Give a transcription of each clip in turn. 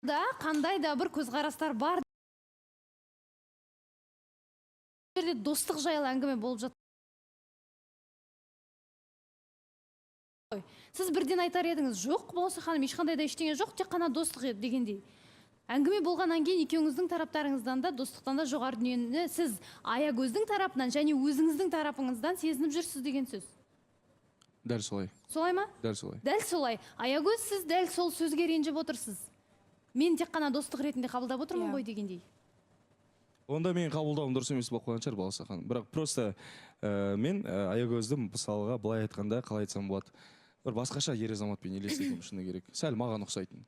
Да, қандай да бір көзқарастар бар. Жерде достық жайлы әңгіме болып жатыр. Сіз бірден айтар едіңіз, жоқ, болса ханым, ешқандай да ештеңе жоқ, тек қана достық дегендей. Әңгіме болғаннан кейін екеуіңіздің тараптарыңыздан да достықтан да жоғары дүниені сіз Аягөздің тарапынан және өзіңіздің тарапыңыздан сезініп жүрсіз деген сөз. Дәл солай. Солай ма? Дәл солай. Дәл солай. Аягөз, сіз дәл сол сөзге ренжіп отырсыз. Мен тек қана достық ретінде қабылдап отырмын ғой дегендей. Онда мен қабылдауым дұрыс емес болып қалған шығар Баласа ханым. Бірақ просто мен Аягөзді мысалға былай айтқанда, қалай айтсам болады, бір басқаша ер азаматпен елестетемін шыны керек. Сәл маған ұқсайтын.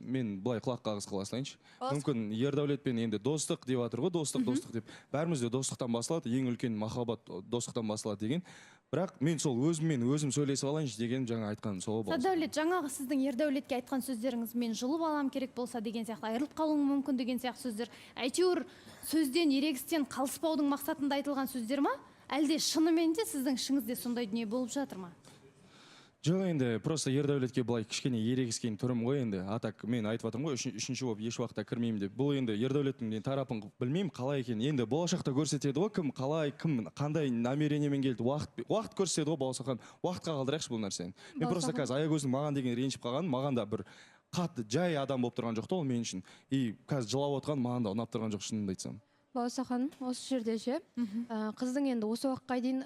Мен былай құлақ қағыс қыла салайыншы. Мүмкін Ердәулетпен енді достық деп жатыр ғой, достық деп. Бәріміз де достықтан басылады, ең үлкен махаббат достықтан басылады деген. Бірақ мен сол өзім сөйлесіп алайыншы деген жаңа айтқаным сол болса. Садәулет, жаңағы сіздің Ердәулетке айтқан сөздеріңіз, мен жұлып алам керек болса деген сияқты, айырылып қалуым мүмкін деген сияқты сөздер. Әйтеуір сөзден, ерегістен қалыспаудың мақсатында айтылған сөздер ма? Әлде шынымен де сіздің ішіңізде сондай дүние болып жатыр ма? Жоқ, енді просто Ердәулетке былай кішкене ерегіскен түрім ғой енді. Атак мен айтып жатырмын ғой, үшінші болып еш уақытта кірмеймін деп. Бұл енді Ердәулеттің тарапын білмеймін қалай екен. Енді болашақта көрсетеді ғой, кім қалай, кім қандай намерениемен келді. Уақыт көрсетеді ғой Баласа ханым. Уақытқа қалдырайықшы бұл нәрсені. Мен просто қазір Аягөздің маған деген ренжіп қалғанын, маған да бір қатты жай адам болып тұрған жоқ та ол мен үшін. И қазір жылап отқан маған да ұнап тұрған жоқ шынымды айтсам. Баласа ханым, осы жерде ше, қыздың енді осы уақытқа дейін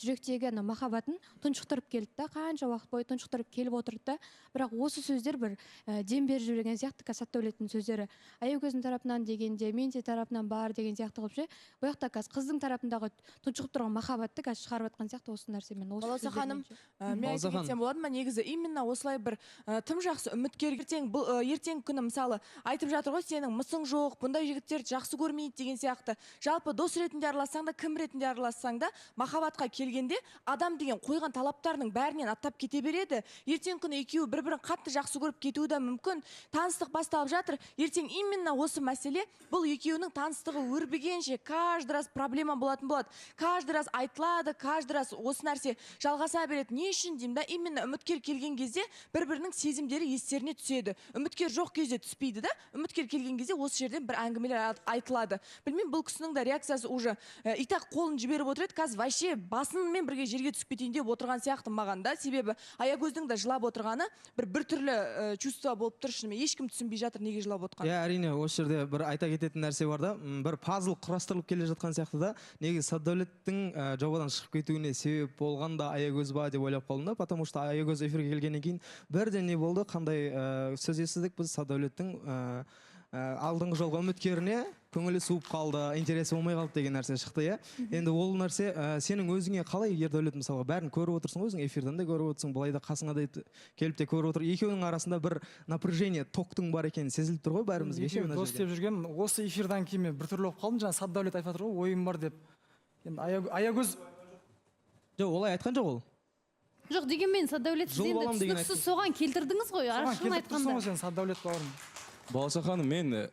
жүректегі махаббатын тұншықтырып келді да, қанша уақыт бойы тұншықтырып келіп отырды да, бірақ осы сөздер бір дем беріп жүрген сияқты, Сәттәулеттің сөздері. Аягөздің тарапынан дегенде, мен де тарапынан бар деген сияқты қылып ше, бұл жақта қыздың тарапындағы тұншығып тұрған махаббатты шығарып жатқан сияқты осы нәрсемен. Баласа ханым, мен айтып кетсем болады ма, негізі именно осылай бір тым жақсы үміткер ертең күні мысалы айтып жатыр ғой, сенің мысың жоқ, бұндай жігіттерді жақсы көрмейді деген сияқты. Жалпы дос ретінде аралассаң да, кім ретінде аралассаң да, махаббатқа келгенде адам деген қойған талаптарының бәрінен аттап кете береді. Ертең күні екеуі бір-бірін қатты жақсы көріп кетуі де мүмкін. Таныстық басталып жатыр. Ертең именно осы мәселе бұл екеуінің таныстығы өрбігенше каждый раз проблема болатын болады. Каждый раз айтылады, каждый раз осы нәрсе жалғаса береді. Не үшін деймін да, именно үміткер келген кезде бір-бірінің сезімдері естеріне түседі. Үміткер жоқ кезде түспейді да, үміткер келген кезде осы жерден бір әңгімелер айтылады. Білмеймін, бұл кісінің да реакциясы уже итак қолын жіберіп отырады. Қазір вообще басынмен бірге жерге түсіп кетейін деп отырған сияқты маған да. Себебі Аягөздің да жылап отырғаны бір түрлі чувство болып тұр шынымен. Ешкім түсінбей жатыр неге жылап отқан. Иә, әрине, осы жерде бір айта кететін нәрсе бар да, бір пазл құрастырылып келе жатқан сияқты да. Неге Сәттәулеттің жобадан шығып кетуіне себеп болған да Аягөз ба деп ойлап қалдым да, потому что Аягөз эфирге келгеннен кейін бірден не болды, қандай сөз естідік біз Сәттәулеттің алдыңғы жолға үміткеріне көңілі суып қалды, интересі болмай қалды деген нәрсе шықты, иә. Енді ол нәрсе сенің өзіңе қалай Ердәулет мысалға бәрін көріп отырсың, өзің эфирден де көріп отырсың, былай да қасыңа да келіп те көріп отыр. Екеуінің арасында бір напряжение, токтың бар екені сезіліп тұр ғой бәрімізге. Екеуі дос деп жүрген, осы эфирдан кейін мен біртүрлі болып қалдым, жаңа Сәттәулет айтып жатыр ғой, ойым бар деп. Енді Аягөз жоқ, олай айтқан жоқ ол. Жоқ, дегенмен Сәттәулет сіз енді түсініксіз соған келтірдіңіз ғой, шын айтқанда. Сәттәулет бауырым. Баласа ханым, мен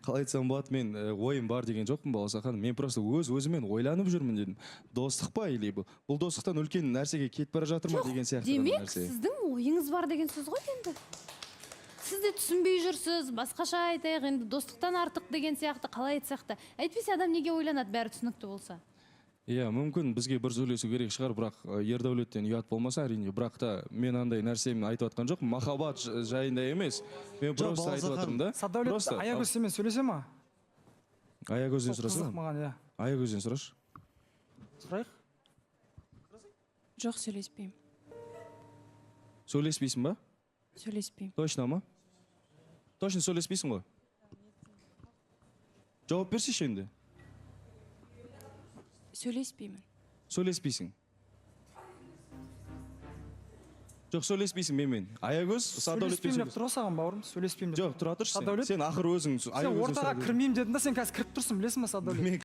қалай айтсам болады, мен ойым бар деген жоқпын Баласа ханым. Мен просто өзімен ойланып жүрмін дедім. Достық па или бұл достықтан үлкен нәрсеге кетіп бара жатыр ма деген сияқты нәрсе. Демек, сіздің ойыңыз бар деген сөз ғой енді. Сіз де түсінбей жүрсіз, басқаша айтайық, енді достықтан артық деген сияқты, қалай айтсақ та. Әйтпесе адам неге ойланады, бәрі түсінікті болса? Иә, мүмкін бізге бір сөйлесу керек шығар, бірақ Ердәулеттен ұят болмаса әрине, бірақ та мен андай нәрсемен айтып жатқан жоқ, махаббат жайында емес. Мен просто айтып жатырмын да. Сәттәулет, Аягөз сенімен сөйлесе ма? Аягөзден сұрасың? Қызық маған, иә. Аягөзден сұрашы. Сұрайық? Жоқ, сөйлеспеймін. Сөйлеспейсің ба? Сөйлеспеймін. Точно ма? Точно сөйлеспейсің ғой? Жауап берсейші енді. Сөйлеспеймін. Сөйлеспейсің. Жоқ, сөйлеспейсің менімен. Аягөз Сәттәулетпен сөйлеспеймін деп тұр саған бауырым, сөйлеспеймін деп. Жоқ, тұра тұршы сен. Сен ақыр өзің сен ортаға кірмеймін дедің да, сен қазір кіріп тұрсың, білесің ба Сәттәулет?